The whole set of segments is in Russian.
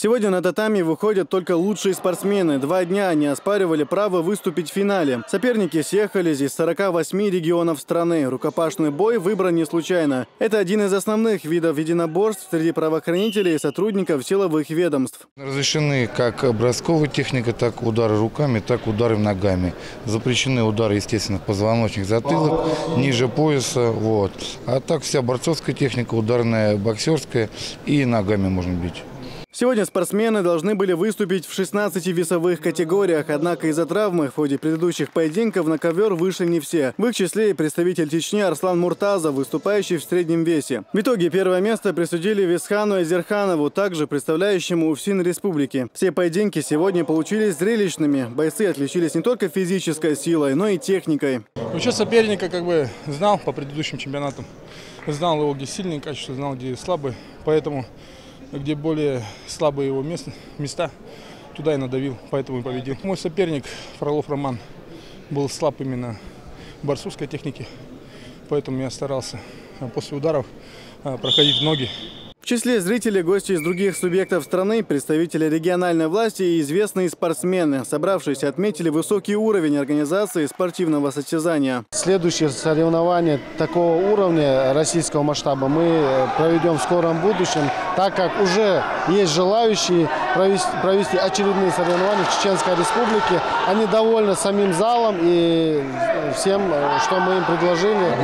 Сегодня на татами выходят только лучшие спортсмены. 2 дня они оспаривали право выступить в финале. Соперники съехались из 48 регионов страны. Рукопашный бой выбран не случайно. Это один из основных видов единоборств среди правоохранителей и сотрудников силовых ведомств. Разрешены как бросковая техника, так удары руками, так удары ногами. Запрещены удары, естественно, в позвоночник, затылок, ниже пояса. Вот. А так вся борцовская техника, ударная, боксерская и ногами можно бить. Сегодня спортсмены должны были выступить в 16 весовых категориях, однако из-за травмы в ходе предыдущих поединков на ковер вышли не все. В их числе и представитель Чечни Арслан Муртазов, выступающий в среднем весе. В итоге первое место присудили Весхану Азерханову, также представляющему УФСИН республики. Все поединки сегодня получились зрелищными. Бойцы отличились не только физической силой, но и техникой. Вообще соперника знал по предыдущим чемпионатам. Знал его, где сильные качества, знал, где слабые. Поэтому где более слабые его места, туда и надавил, поэтому и победил. Мой соперник Фролов Роман был слаб именно в борцовской технике, поэтому я старался после ударов проходить в ноги. В числе зрителей гости из других субъектов страны, представители региональной власти и известные спортсмены. Собравшиеся отметили высокий уровень организации спортивного состязания. Следующие соревнования такого уровня российского масштаба мы проведем в скором будущем, так как уже есть желающие провести очередные соревнования в Чеченской Республике. Они довольны самим залом и всем, что мы им предложили,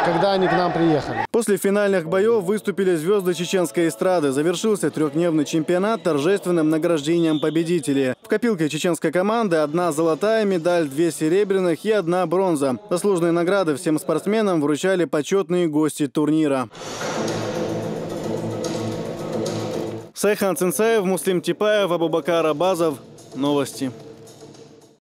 когда они к нам приехали. После финальных боев выступили звезды чеченской эстрады. Завершился 3-дневный чемпионат торжественным награждением победителей. В копилке чеченской команды 1 золотая медаль, 2 серебряных и 1 бронза. Заслуженные награды всем спортсменам вручали почетные гости турнира. Сайхан Цинцаев, Муслим Типаев, Абубакар Абазов. Новости.